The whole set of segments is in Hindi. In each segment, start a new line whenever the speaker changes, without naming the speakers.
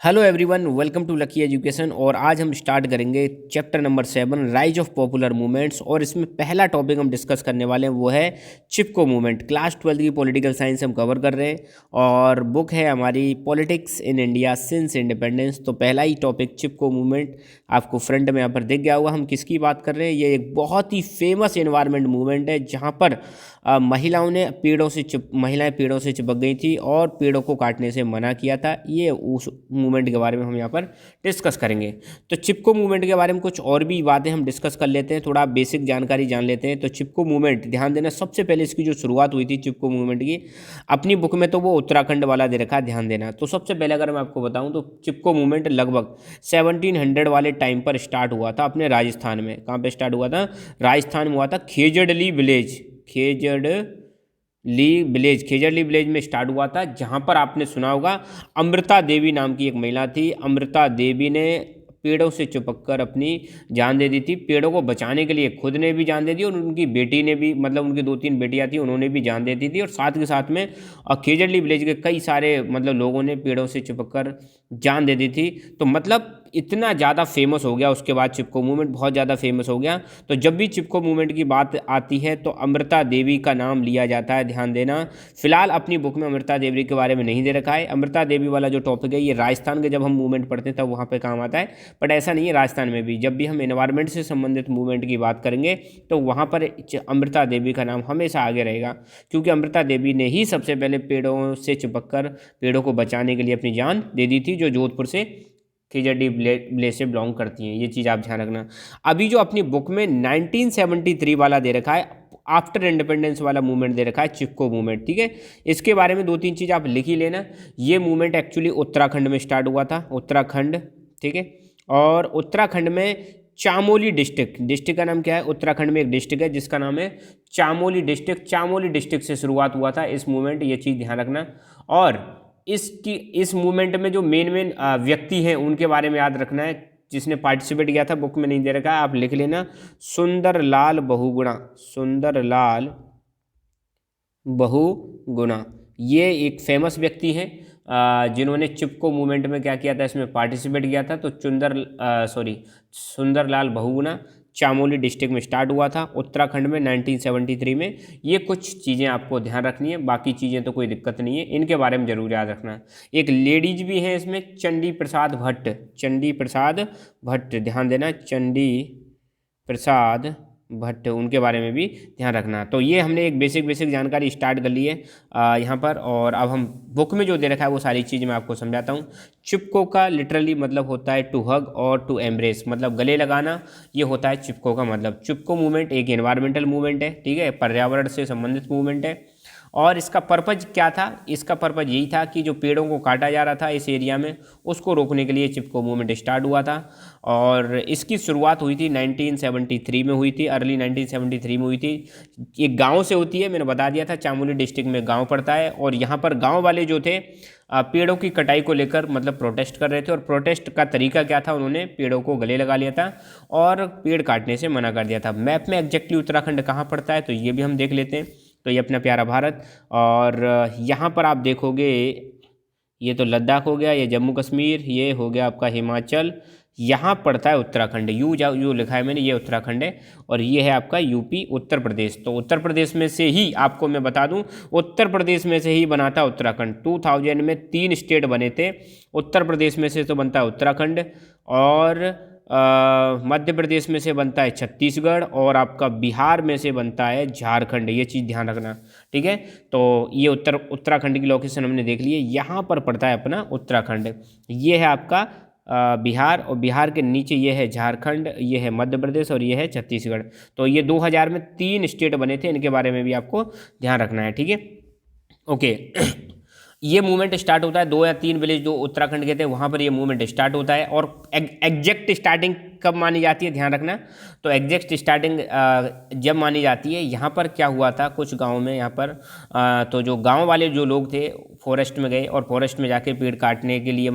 Hello everyone, welcome to lucky education. और आज हम स्टार्ट करेंगे chapter number 7 rise of popular movements. और इसमें पहला टॉपिक हम डिस्कस करने वाले हैं वो है चिपको मूवमेंट। क्लास 12 की पॉलिटिकल साइंस हम कवर कर रहे हैं और बुक है हमारी politics in India since independence. तो पहला ही टॉपिक चिपको मूवमेंट आपको फ्रंट में यहाँ पर दिख गया होगा। हम किसकी बात कर रहे हैं? ये एक बहुत ही फेमस एनवायरनमेंट मूवमेंट है जहाँ पर महिलाएं पेड़ों से चिपक गई थी और पेड़ों को काटने से मना किया था। ये उस मूवमेंट के बारे में हम यहाँ पर डिस्कस करेंगे। तो चिपको मूवमेंट के बारे में कुछ और भी बातें हम डिस्कस कर लेते हैं, थोड़ा बेसिक जानकारी जान लेते हैं। तो चिपको मूवमेंट, ध्यान देना, सबसे पहले इसकी जो शुरुआत हुई थी चिपको मूवमेंट की, अपनी बुक में तो वो उत्तराखंड वाला दे रखा है, ध्यान देना। तो सबसे पहले अगर मैं आपको बताऊं तो चिपको मूवमेंट लगभग 1700 वाले टाइम पर स्टार्ट हुआ था अपने राजस्थान में। कहाँ पे स्टार्ट हुआ था? राजस्थान में हुआ था। खेजड़ली विलेज में स्टार्ट हुआ था, जहां पर आपने सुना होगा अमृता देवी नाम की एक महिला थी। अमृता देवी ने पेड़ों से चिपक कर अपनी जान दे दी थी। पेड़ों को बचाने के लिए खुद ने भी जान दे दी और उनकी बेटी ने भी, मतलब उनकी 2-3 बेटियां थी, उन्होंने भी जान दे दी थी। और साथ के साथ में खेजड़ली विलेज के कई सारे लोगों ने पेड़ों से चिपक कर जान दे दी थी। तो इतना ज़्यादा फेमस हो गया उसके बाद चिपको मूवमेंट, बहुत ज़्यादा फेमस हो गया। तो जब भी चिपको मूवमेंट की बात आती है तो अमृता देवी का नाम लिया जाता है, ध्यान देना। फिलहाल अपनी बुक में अमृता देवी के बारे में नहीं दे रखा है। अमृता देवी वाला जो टॉपिक है ये राजस्थान के जब हम मूवमेंट पढ़ते हैं तब वहाँ पर काम आता है, बट ऐसा नहीं है। राजस्थान में भी जब भी हम एनवायरनमेंट से संबंधित मूवमेंट की बात करेंगे तो वहाँ पर अमृता देवी का नाम हमेशा आगे रहेगा, क्योंकि अमृता देवी ने ही सबसे पहले पेड़ों से चिपक कर पेड़ों को बचाने के लिए अपनी जान दे दी थी, जो जोधपुर से खेजड़ी विलेज से बिलोंग करती हैं। ये चीज़ आप ध्यान रखना। अभी जो अपनी बुक में 1973 वाला दे रखा है, आफ्टर इंडिपेंडेंस वाला मूवमेंट दे रखा है चिपको मूवमेंट, ठीक है। इसके बारे में 2-3 चीज़ आप लिख ही लेना। ये मूवमेंट एक्चुअली उत्तराखंड में स्टार्ट हुआ था, उत्तराखंड, ठीक है। और उत्तराखंड में चामोली डिस्ट्रिक्ट का नाम क्या है? उत्तराखंड में एक डिस्ट्रिक्ट है जिसका नाम है चामोली डिस्ट्रिक्ट से शुरुआत हुआ था इस मूवमेंट, ये चीज़ ध्यान रखना। और इस मूवमेंट में जो मेन व्यक्ति हैं उनके बारे में याद रखना है, जिसने पार्टिसिपेट किया था। बुक में नहीं दे रखा है, आप लिख लेना। सुंदरलाल बहुगुणा, ये एक फेमस व्यक्ति हैं जिन्होंने चिपको मूवमेंट में क्या किया था, इसमें पार्टिसिपेट किया था। तो सुंदरलाल बहुगुणा चामोली डिस्ट्रिक्ट में स्टार्ट हुआ था उत्तराखंड में 1973 में। ये कुछ चीज़ें आपको ध्यान रखनी है, बाकी चीज़ें तो कोई दिक्कत नहीं है, इनके बारे में जरूर याद रखना। एक लेडीज भी हैं इसमें, चंडी प्रसाद भट्ट, ध्यान देना, चंडी प्रसाद भट्ट, उनके बारे में भी ध्यान रखना। तो ये हमने एक बेसिक जानकारी स्टार्ट कर ली है यहाँ पर। और अब हम बुक में जो दे रखा है वो सारी चीज़ मैं आपको समझाता हूँ। चिपको का लिटरली मतलब होता है टू हग और टू एम्ब्रेस, मतलब गले लगाना, ये होता है चिपको का मतलब। चिपको मूवमेंट एक एनवायरमेंटल मूवमेंट है, ठीक है, पर्यावरण से संबंधित मूवमेंट है। और इसका पर्पज क्या था? इसका पर्पज यही था कि जो पेड़ों को काटा जा रहा था इस एरिया में, उसको रोकने के लिए चिपको मूवमेंट स्टार्ट हुआ था। और इसकी शुरुआत हुई थी 1973 में हुई थी, अर्ली 1973 में हुई थी। एक गांव से होती है, मैंने बता दिया था, चामोली डिस्ट्रिक्ट में गांव पड़ता है। और यहाँ पर गांव वाले जो थे पेड़ों की कटाई को लेकर प्रोटेस्ट कर रहे थे। और प्रोटेस्ट का तरीका क्या था? उन्होंने पेड़ों को गले लगा लिया था और पेड़ काटने से मना कर दिया था। मैप में एग्जैक्टली उत्तराखंड कहाँ पड़ता है तो ये भी हम देख लेते हैं। तो ये अपना प्यारा भारत, और यहाँ पर आप देखोगे ये तो लद्दाख हो गया, ये जम्मू कश्मीर, ये हो गया आपका हिमाचल, यहाँ पड़ता है उत्तराखंड। यू लिखा है मैंने, ये उत्तराखंड है। और ये है आपका यूपी, उत्तर प्रदेश। तो उत्तर प्रदेश में से ही आपको मैं बता दूं, उत्तर प्रदेश में से ही बना था उत्तराखंड। 2000 में 3 स्टेट बने थे, उत्तर प्रदेश में से तो बनता है उत्तराखंड, और मध्य प्रदेश में से बनता है छत्तीसगढ़, और आपका बिहार में से बनता है झारखंड। ये चीज़ ध्यान रखना, ठीक है। तो ये उत्तराखंड की लोकेशन हमने देख ली है, यहाँ पर पड़ता है अपना उत्तराखंड। ये है आपका बिहार, और बिहार के नीचे ये है झारखंड, ये है मध्य प्रदेश, और ये है छत्तीसगढ़। तो ये 2000 में 3 स्टेट बने थे, इनके बारे में भी आपको ध्यान रखना है, ठीक है, ओके। ये मूवमेंट स्टार्ट होता है 2 या 3 विलेज जो उत्तराखंड के थे वहाँ पर ये मूवमेंट स्टार्ट होता है। और एग्जैक्ट स्टार्टिंग कब मानी जाती है, ध्यान रखना। तो एग्जैक्ट स्टार्टिंग जब मानी जाती है, यहाँ पर क्या हुआ था कुछ गाँव में, यहाँ पर तो जो गाँव वाले जो लोग थे फॉरेस्ट में गए, और फॉरेस्ट में जाके पेड़ काटने के लिए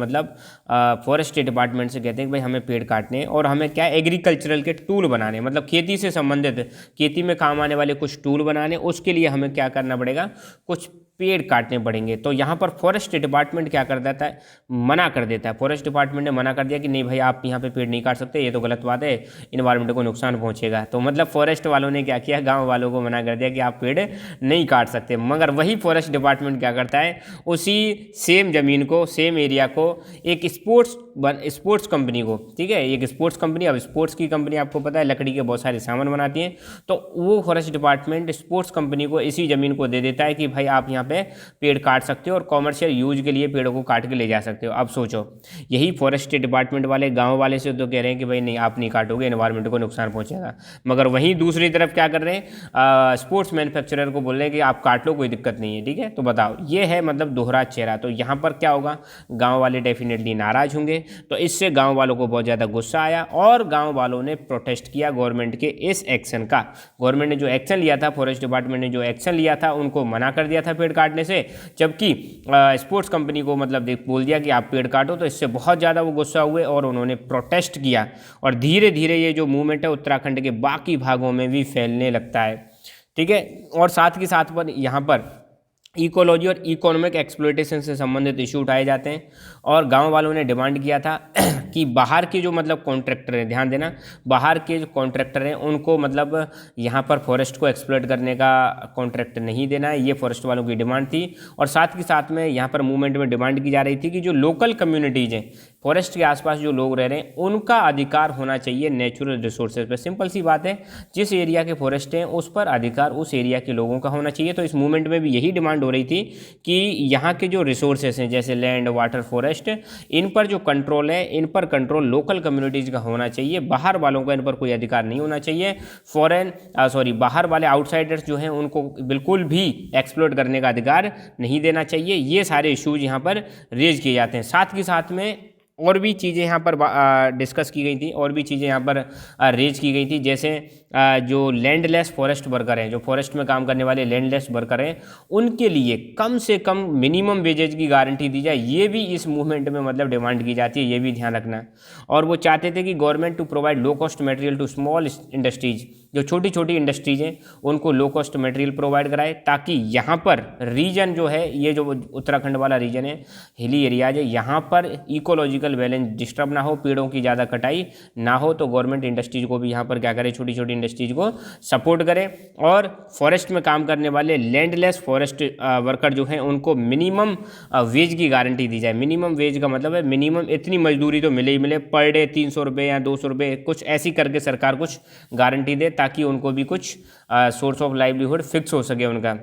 फॉरेस्ट डिपार्टमेंट से कहते हैं कि भाई हमें पेड़ काटने और हमें क्या एग्रीकल्चरल के टूल बनाने, खेती से संबंधित, खेती में काम आने वाले कुछ टूल बनाने। उसके लिए हमें क्या करना पड़ेगा, कुछ पेड़ काटने पड़ेंगे। तो यहाँ पर फॉरेस्ट डिपार्टमेंट क्या कर देता है, मना कर देता है। फॉरेस्ट डिपार्टमेंट ने मना कर दिया कि नहीं भाई आप यहाँ पे पेड़ नहीं काट सकते, ये तो गलत बात है, इन्वायरमेंट को नुकसान पहुँचेगा। तो मतलब फॉरेस्ट वालों ने क्या किया, गाँव वालों को मना कर दिया कि आप पेड़ नहीं काट सकते। मगर वही फॉरेस्ट डिपार्टमेंट क्या करता है, उसी सेम ज़मीन को, सेम एरिया को एक स्पोर्ट्स कंपनी को, ठीक है, एक स्पोर्ट्स कंपनी, अब स्पोर्ट्स की कंपनी आपको पता है लकड़ी के बहुत सारे सामान बनाती हैं, तो वो फॉरेस्ट डिपार्टमेंट स्पोर्ट्स कंपनी को इसी ज़मीन को दे देता है कि भाई आप यहाँ पे पेड़ काट सकते हो और कॉमर्शियल यूज के लिए पेड़ों को काट के ले जा सकते हो। अब सोचो, यही फॉरेस्ट डिपार्टमेंट वाले गाँव वाले से तो कह रहे हैं कि भाई नहीं आप नहीं काटोगे, एनवायरमेंट को नुकसान पहुँचेगा, मगर वहीं दूसरी तरफ क्या कर रहे हैं, स्पोर्ट्स मैन्युफैक्चरर को बोल रहे हैं कि आप काट लो, कोई दिक्कत नहीं है। ठीक है, तो बताओ, ये है मतलब दोहरा चेहरा। तो यहाँ पर क्या होगा, गाँव वाले डेफिनेटली नाराज होंगे। तो इससे गाँव वालों को बहुत ज़्यादा गुस्सा आया और गाँव वालों ने प्रोटेस्ट किया गवर्नमेंट के इस एक्शन का। गवर्नमेंट ने जो एक्शन लिया था, फॉरेस्ट डिपार्टमेंट ने जो एक्शन लिया था, उनको मना कर दिया था पेड़ काटने से, जबकि स्पोर्ट्स कंपनी को मतलब बोल दिया कि आप पेड़ काटो। तो इससे बहुत ज़्यादा वो गुस्सा हुए और उन्होंने प्रोटेस्ट किया और धीरे धीरे ये जो मूवमेंट है उत्तराखंड के बाकी भागों में भी फैलने लगता है। ठीक है, और साथ के साथ पर यहाँ पर इकोलॉजी और इकोनॉमिक एक्सप्लॉयटेशन से संबंधित इशू उठाए जाते हैं। और गांव वालों ने डिमांड किया था कि बाहर के जो मतलब कॉन्ट्रैक्टर हैं, ध्यान देना, बाहर के जो कॉन्ट्रैक्टर हैं उनको मतलब यहाँ पर फॉरेस्ट को एक्सप्लॉयट करने का कॉन्ट्रैक्ट नहीं देना है, ये फॉरेस्ट वालों की डिमांड थी। और साथ के साथ में यहाँ पर मूवमेंट में डिमांड की जा रही थी कि जो लोकल कम्युनिटीज़ हैं, फॉरेस्ट के आसपास जो लोग रह रहे हैं, उनका अधिकार होना चाहिए नेचुरल रिसोर्सेज पर। सिंपल सी बात है, जिस एरिया के फॉरेस्ट हैं उस पर अधिकार उस एरिया के लोगों का होना चाहिए। तो इस मूवमेंट में भी यही डिमांड हो रही थी कि यहाँ के जो रिसोर्सेस हैं जैसे लैंड, वाटर, फॉरेस्ट, इन पर जो कंट्रोल है, इन पर कंट्रोल लोकल कम्युनिटीज़ का होना चाहिए। बाहर वालों का इन पर कोई अधिकार नहीं होना चाहिए। बाहर वाले आउटसाइडर्स जो हैं उनको बिल्कुल भी एक्सप्लॉइट करने का अधिकार नहीं देना चाहिए। ये सारे इश्यूज यहाँ पर रेज किए जाते हैं। साथ के साथ में और भी चीज़ें यहाँ पर डिस्कस की गई थी, और भी चीज़ें यहाँ पर रेज की गई थी, जैसे जो लैंडलेस फॉरेस्ट वर्कर हैं, जो फॉरेस्ट में काम करने वाले लैंडलेस वर्कर हैं, उनके लिए कम से कम मिनिमम वेजेज की गारंटी दी जाए। ये भी इस मूवमेंट में मतलब डिमांड की जाती है, ये भी ध्यान रखना। और वो चाहते थे कि government to provide low cost material to small industries, जो छोटी छोटी इंडस्ट्रीज हैं उनको लो कॉस्ट मटेरियल प्रोवाइड कराए, ताकि यहाँ पर रीजन जो है, ये जो उत्तराखंड वाला रीजन है, हिली एरियाज है, यहाँ पर इकोलॉजिकल बैलेंस डिस्टर्ब ना हो, पेड़ों की ज़्यादा कटाई ना हो। तो गवर्नमेंट इंडस्ट्रीज को भी यहाँ पर क्या करे, छोटी छोटी इंडस्ट्रीज को सपोर्ट करे। और फॉरेस्ट में काम करने वाले लैंडलेस फॉरेस्ट वर्कर जो हैं उनको मिनिमम वेज की गारंटी दी जाए। मिनिमम वेज का मतलब है मिनिमम इतनी मजदूरी तो मिले ही मिले, पर डे 300 रुपये या 200 रुपये, कुछ ऐसी करके सरकार कुछ गारंटी दे, ताकि उनको भी कुछ सोर्स ऑफ लाइवलीहुड फिक्स हो सके उनका।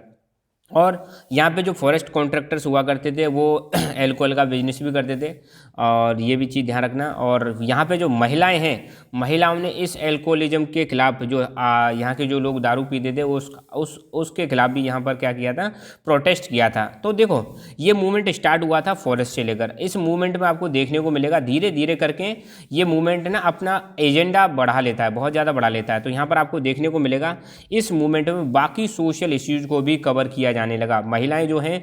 और यहाँ पे जो फॉरेस्ट कॉन्ट्रैक्टर्स हुआ करते थे वो एल्कोहल का बिजनेस भी करते थे, और ये भी चीज़ ध्यान रखना। और यहाँ पे जो महिलाएं हैं, महिलाओं ने इस एल्कोहलिज्म के खिलाफ, जो यहाँ के जो लोग दारू पीते थे उसके खिलाफ भी यहाँ पर क्या किया था, प्रोटेस्ट किया था। तो देखो, ये मूवमेंट स्टार्ट हुआ था फॉरेस्ट से लेकर। इस मूवमेंट में आपको देखने को मिलेगा धीरे धीरे करके ये मूवमेंट ना अपना एजेंडा बढ़ा लेता है, बहुत ज़्यादा बढ़ा लेता है। तो यहाँ पर आपको देखने को मिलेगा इस मूवमेंट में बाकी सोशल इश्यूज़ को भी कवर किया जाने लगा। महिलाएं जो हैं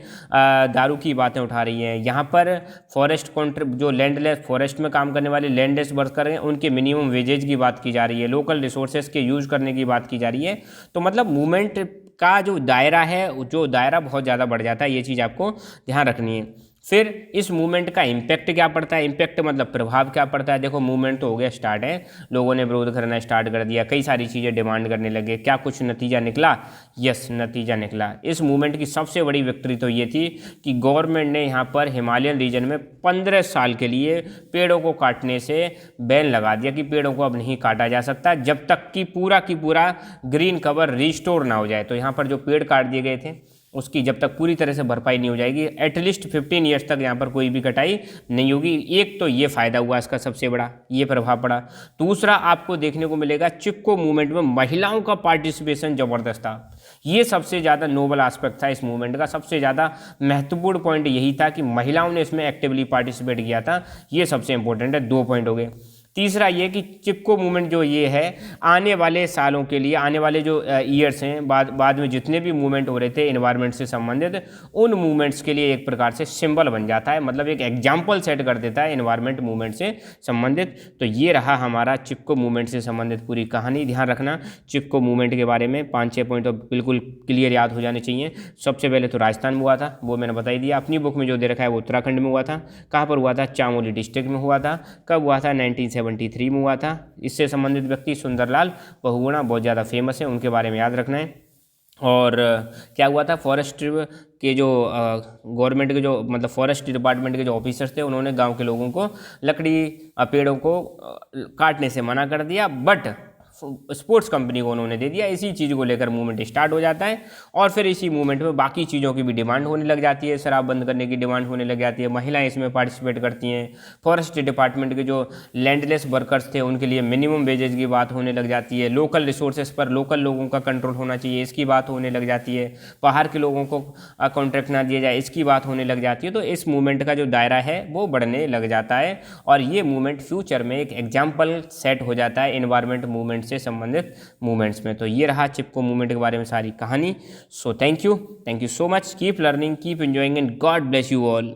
दारू की बातें उठा रही हैं। यहाँ पर फॉरेस्ट जो लैंडलेस फॉरेस्ट में काम करने वाले लैंडलेस वर्कर हैं उनके मिनिमम वेजेज की बात की जा रही है, लोकल रिसोर्सेज के यूज करने की बात की जा रही है। तो मतलब मूवमेंट का जो दायरा है, जो दायरा बहुत ज़्यादा बढ़ जाता है, ये चीज़ आपको ध्यान रखनी है। फिर इस मूवमेंट का इम्पैक्ट क्या पड़ता है, इम्पैक्ट मतलब प्रभाव क्या पड़ता है। देखो, मूवमेंट तो हो गया स्टार्ट है, लोगों ने विरोध करना स्टार्ट कर दिया, कई सारी चीज़ें डिमांड करने लगे। क्या कुछ नतीजा निकला? यस, नतीजा निकला। इस मूवमेंट की सबसे बड़ी विक्ट्री तो ये थी कि गवर्नमेंट ने यहाँ पर हिमालयन रीजन में 15 साल के लिए पेड़ों को काटने से बैन लगा दिया कि पेड़ों को अब नहीं काटा जा सकता जब तक कि पूरा ग्रीन कवर रिस्टोर ना हो जाए। तो यहाँ पर जो पेड़ काट दिए गए थे उसकी जब तक पूरी तरह से भरपाई नहीं हो जाएगी, एटलीस्ट 15 ईयर्स तक यहाँ पर कोई भी कटाई नहीं होगी। एक तो ये फ़ायदा हुआ इसका, सबसे बड़ा ये प्रभाव पड़ा। दूसरा, आपको देखने को मिलेगा चिपको मूवमेंट में महिलाओं का पार्टिसिपेशन ज़बरदस्त था। ये सबसे ज़्यादा नोबल एस्पेक्ट था इस मूवमेंट का, सबसे ज़्यादा महत्वपूर्ण पॉइंट यही था कि महिलाओं ने इसमें एक्टिवली पार्टिसिपेट किया था। ये सबसे इंपॉर्टेंट है, 2 पॉइंट हो गए। तीसरा ये कि चिपको मूवमेंट जो ये है आने वाले सालों के लिए, आने वाले जो ईयर्स हैं, बाद में जितने भी मूवमेंट हो रहे थे एनवायरनमेंट से संबंधित, उन मूवमेंट्स के लिए एक प्रकार से सिंबल बन जाता है, मतलब एक एग्जाम्पल सेट कर देता है एनवायरनमेंट मूवमेंट से संबंधित। तो ये रहा हमारा चिपको मूवमेंट से संबंधित पूरी कहानी। ध्यान रखना चिपको मूवमेंट के बारे में 5-6 पॉइंट तो बिल्कुल क्लियर याद हो जाने चाहिए। सबसे पहले तो राजस्थान में हुआ था, वो मैंने बता ही दिया। अपनी बुक में जो दे रखा है वो उत्तराखंड में हुआ था। कहाँ पर हुआ था? चामोली डिस्ट्रिक्ट में हुआ था। कब हुआ था? 1973 में हुआ था। इससे संबंधित व्यक्ति सुंदरलाल बहुगुणा बहुत ज़्यादा फेमस है, उनके बारे में याद रखना है। और क्या हुआ था? फॉरेस्ट के जो गवर्नमेंट के जो मतलब फॉरेस्ट डिपार्टमेंट के जो ऑफिसर्स थे, उन्होंने गांव के लोगों को लकड़ी पेड़ों को काटने से मना कर दिया, बट स्पोर्ट्स कंपनी को उन्होंने दे दिया। इसी चीज़ को लेकर मूवमेंट स्टार्ट हो जाता है और फिर इसी मूवमेंट में बाकी चीज़ों की भी डिमांड होने लग जाती है। शराब बंद करने की डिमांड होने लग जाती है, महिलाएं इसमें पार्टिसिपेट करती हैं। फॉरेस्ट डिपार्टमेंट के जो लैंडलेस वर्कर्स थे उनके लिए मिनिमम वेजेज की बात होने लग जाती है। लोकल रिसोर्सेज पर लोकल लोगों का कंट्रोल होना चाहिए, इसकी बात होने लग जाती है। बाहर के लोगों को कॉन्ट्रैक्ट ना दिया जाए, इसकी बात होने लग जाती है। तो इस मूवमेंट का जो दायरा है वो बढ़ने लग जाता है और ये मूवमेंट फ्यूचर में एक एग्जाम्पल सेट हो जाता है एनवायरनमेंट मूवमेंट से संबंधित मूवमेंट्स में। तो ये रहा चिपको मूवमेंट के बारे में सारी कहानी। So thank you so much, keep learning, keep enjoying and God bless you all.